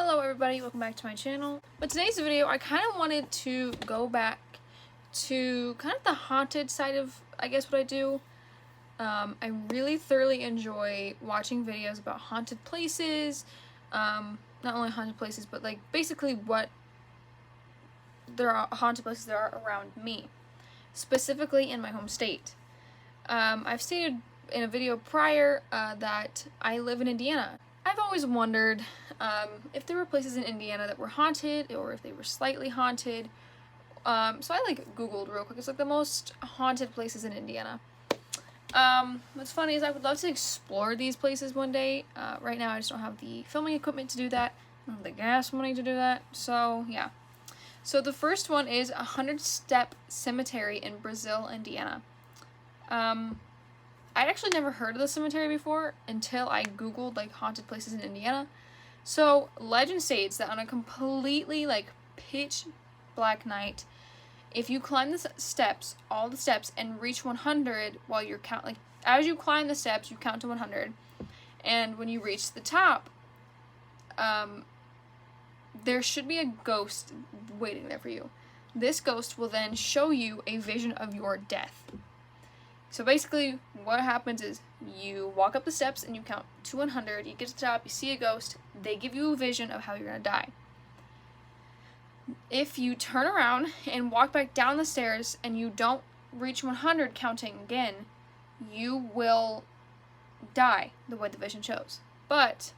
Hello everybody, welcome back to my channel. But today's video, I kind of wanted to go back to kind of the haunted side of, I guess, what I do. I really thoroughly enjoy watching videos about haunted places, not only haunted places, but like basically what there are haunted places there are around me, specifically in my home state. I've stated in a video prior that I live in Indiana. I've always wondered if there were places in Indiana that were haunted or if they were slightly haunted. So I Googled real quick. It's like the most haunted places in Indiana. What's funny is I would love to explore these places one day. Right now I just don't have the filming equipment to do that, and the gas money to do that. So yeah. So the first one is 100 Step Cemetery in Brazil, Indiana. I'd actually never heard of the cemetery before until I googled haunted places in Indiana. So legend states that on a completely pitch black night, if you climb the steps, all the steps, and reach 100 while you're as you climb the steps, you count to 100, and when you reach the top, there should be a ghost waiting there for you. This ghost will then show you a vision of your death. So basically, what happens is you walk up the steps and you count to 100, you get to the top, you see a ghost, they give you a vision of how you're going to die. If you turn around and walk back down the stairs and you don't reach 100 counting again, you will die the way the vision shows. But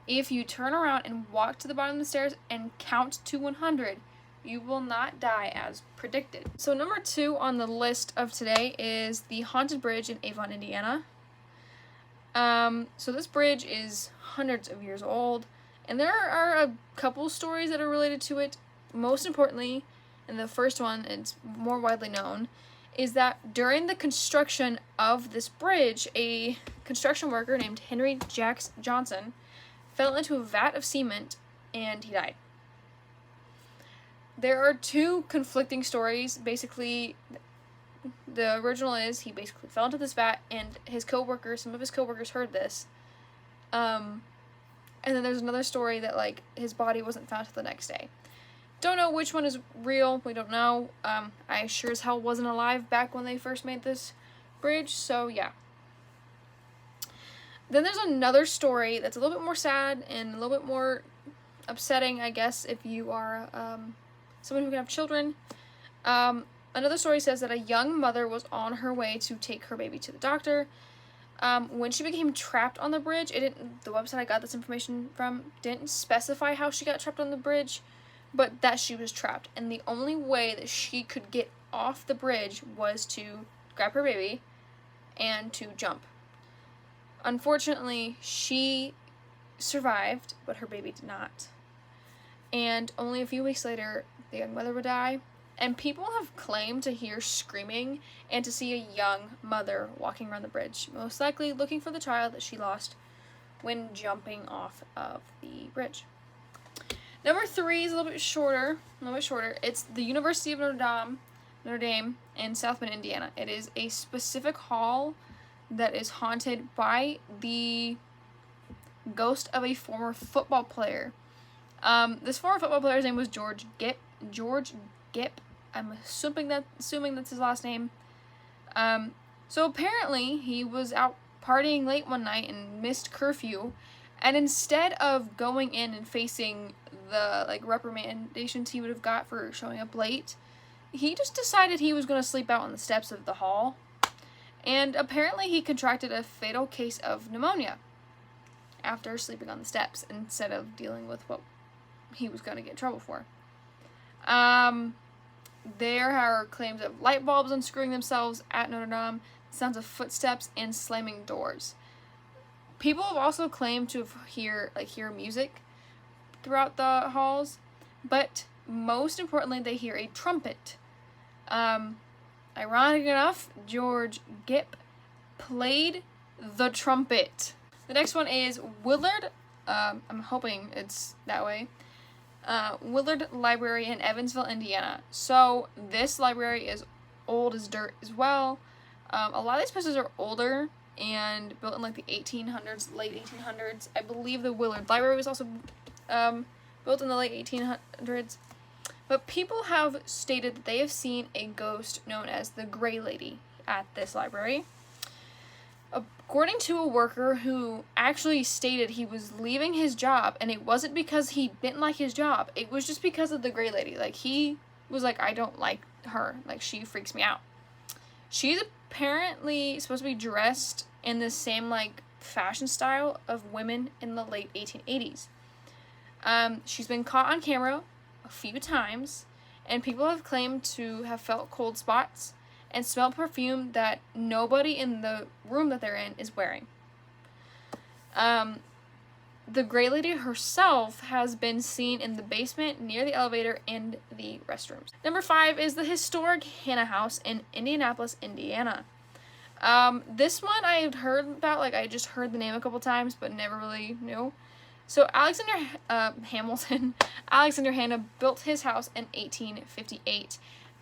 if you turn around and walk to the bottom of the stairs and count to 100, you will not die as predicted. So number 2 on the list of today is the Haunted Bridge in Avon, Indiana. So this bridge is hundreds of years old, and there are a couple stories that are related to it. Most importantly, and the first one, it's more widely known, is that during the construction of this bridge, a construction worker named Henry Jacks Johnson fell into a vat of cement and he died. There are two conflicting stories. Basically, the original is he basically fell into this vat and some of his coworkers heard this. And then there's another story that his body wasn't found until the next day. Don't know which one is real. We don't know. I sure as hell wasn't alive back when they first made this bridge, so yeah. Then there's another story that's a little bit more sad and a little bit more upsetting, I guess, if you are someone who can have children. Another story says that a young mother was on her way to take her baby to the doctor. When she became trapped on the bridge, the website I got this information from didn't specify how she got trapped on the bridge, but that she was trapped. And the only way that she could get off the bridge was to grab her baby and to jump. Unfortunately, she survived, but her baby did not. And only a few weeks later, the young mother would die. And people have claimed to hear screaming and to see a young mother walking around the bridge, most likely looking for the child that she lost when jumping off of the bridge. Number 3 is a little bit shorter. It's the University of Notre Dame in South Bend, Indiana. It is a specific hall that is haunted by the ghost of a former football player. This former football player's name was George Gipp. I'm assuming that's his last name. So apparently he was out partying late one night and missed curfew, and instead of going in and facing the reprimandations he would have got for showing up late, he just decided he was going to sleep out on the steps of the hall. And apparently he contracted a fatal case of pneumonia after sleeping on the steps instead of dealing with what he was going to get in trouble for. There are claims of light bulbs unscrewing themselves at Notre Dame, sounds of footsteps, and slamming doors. People have also claimed to hear music throughout the halls, but most importantly, they hear a trumpet. Ironic enough, George Gipp played the trumpet. The next one is Willard, I'm hoping it's that way, Willard Library in Evansville, Indiana. So this library is old as dirt as well. A lot of these places are older and built in the 1800s, late 1800s. I believe the Willard Library was also built in the late 1800s. But people have stated that they have seen a ghost known as the Gray Lady at this library. According to a worker who actually stated he was leaving his job, and it wasn't because he didn't like his job, it was just because of the Gray Lady. Like, he was like, I don't like her. Like, she freaks me out. She's apparently supposed to be dressed in the same, like, fashion style of women in the late 1880s. She's been caught on camera a few times, and people have claimed to have felt cold spots and smelled perfume that nobody in the room that they're in is wearing. The Gray Lady herself has been seen in the basement, near the elevator, and the restrooms. Number 5 is the historic Hannah House in Indianapolis, Indiana. This one I had heard about, like, I just heard the name a couple times, but never really knew. So Alexander Hanna built his house in 1858.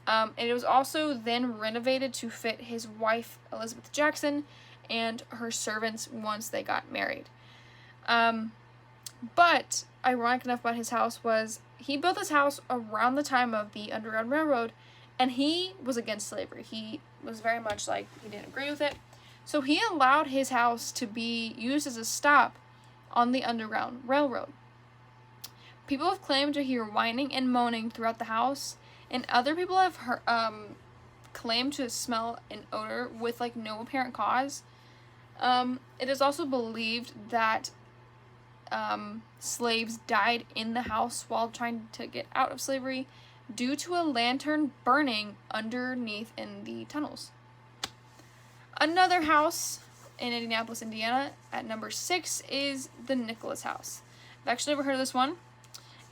And it was also then renovated to fit his wife, Elizabeth Jackson, and her servants once they got married. But ironic enough about his house was he built his house around the time of the Underground Railroad, and he was against slavery. He was very much like, he didn't agree with it. So he allowed his house to be used as a stop on the Underground Railroad. People have claimed to hear whining and moaning throughout the house, and other people have claimed to smell an odor with, like, no apparent cause. It is also believed that slaves died in the house while trying to get out of slavery due to a lantern burning underneath in the tunnels. Another house in Indianapolis, Indiana, at number 6 is the Nicholas House. I've actually never heard of this one.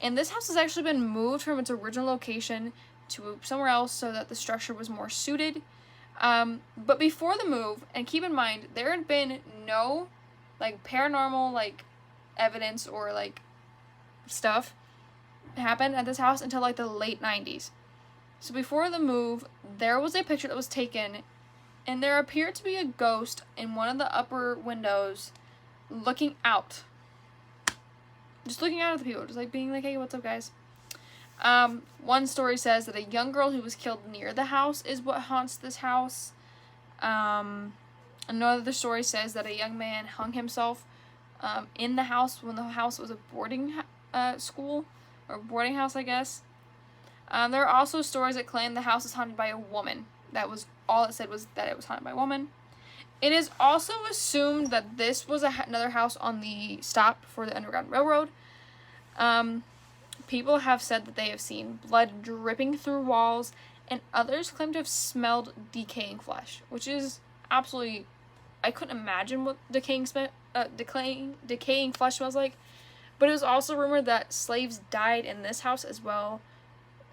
And this house has actually been moved from its original location to somewhere else so that the structure was more suited. But before the move, and keep in mind, there had been no, like, paranormal, like, evidence or, like, stuff happened at this house until, like, the late 90s. So before the move, there was a picture that was taken, and there appeared to be a ghost in one of the upper windows looking out. Just looking out at the people, just, like, being like, hey, what's up, guys? One story says that a young girl who was killed near the house is what haunts this house. Another story says that a young man hung himself in the house when the house was a boarding school, or boarding house, I guess. There are also stories that claim the house is haunted by a woman. That was all it said, was that it was haunted by a woman. It is also assumed that this was another house on the stop for the Underground Railroad. People have said that they have seen blood dripping through walls, and others claim to have smelled decaying flesh, which is absolutely, I couldn't imagine what decaying flesh smells like. But it was also rumored that slaves died in this house as well,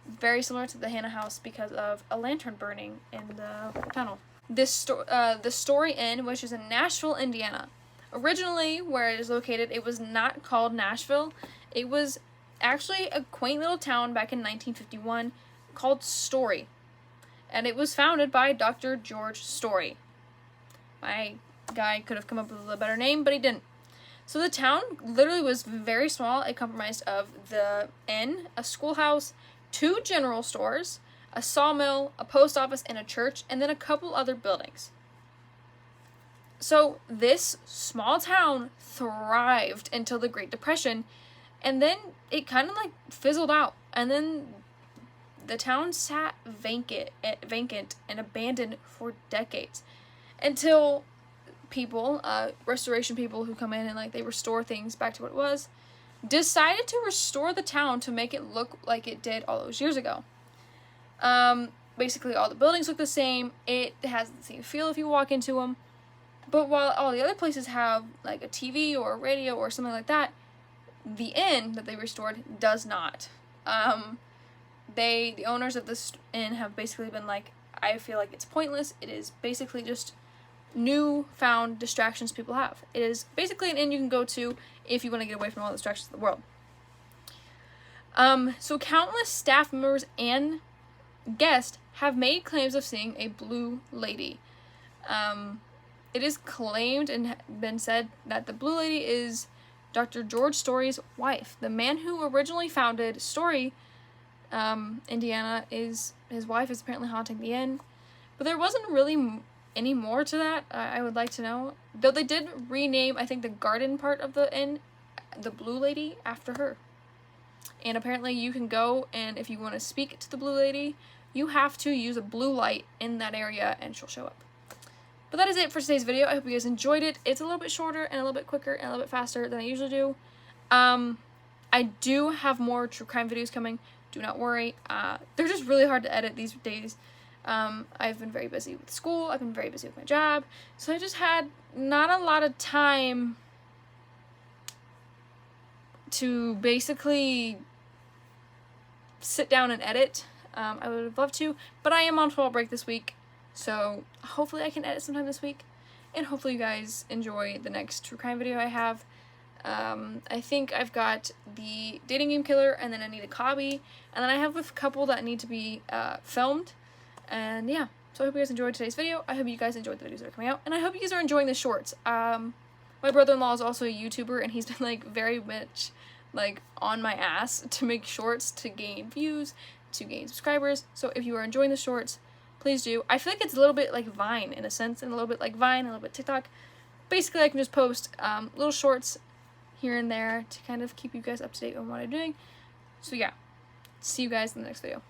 very similar to the Hannah House, because of a lantern burning in the tunnel. The Story Inn, which is in Nashville, Indiana. Originally, where it is located, it was not called Nashville. It was actually a quaint little town back in 1951 called Story. And it was founded by Dr. George Story. My guy could have come up with a better name, but he didn't. So the town literally was very small. It comprised of the inn, a schoolhouse, 2 general stores, a sawmill, a post office, and a church, and then a couple other buildings. So this small town thrived until the Great Depression, and then it kind of, like, fizzled out. And then the town sat vacant and abandoned for decades, until people, restoration people who come in and, like, they restore things back to what it was, decided to restore the town to make it look like it did all those years ago. Basically all the buildings look the same. It has the same feel if you walk into them. But while all the other places have, like, a TV or a radio or something like that, the inn that they restored does not. The owners of this inn have basically been like, I feel like it's pointless. It is basically just newfound distractions people have. It is basically an inn you can go to if you want to get away from all the distractions of the world. So countless staff members and guests have made claims of seeing a blue lady. It is claimed and been said that the blue lady is Dr. George Story's wife. The man who originally founded Story, Indiana, his wife is apparently haunting the inn. But there wasn't really any more to that. I would like to know. Though they did rename, I think, the garden part of the inn, the Blue Lady, after her. And apparently you can go, and if you want to speak to the Blue Lady, you have to use a blue light in that area and she'll show up. But that is it for today's video. I hope you guys enjoyed it. It's a little bit shorter and a little bit quicker and a little bit faster than I usually do. I do have more true crime videos coming. Do not worry. They're just really hard to edit these days. I've been very busy with school. I've been very busy with my job. So I just had not a lot of time to basically sit down and edit. I would have loved to, but I am on fall break this week. So hopefully I can edit sometime this week, and hopefully you guys enjoy the next true crime video I have. I think I've got the Dating Game Killer, and then Anita Cobby, and then I have a couple that need to be filmed. And yeah, so I hope you guys enjoyed today's video. I hope you guys enjoyed the videos that are coming out, and I hope you guys are enjoying the shorts. My brother-in-law is also a YouTuber, and he's been like very much like on my ass to make shorts to gain views, to gain subscribers. So if you are enjoying the shorts, please do. I feel like it's a little bit like Vine in a sense, and a little bit like Vine, a little bit TikTok. Basically, I can just post little shorts here and there to kind of keep you guys up to date on what I'm doing. So yeah, see you guys in the next video.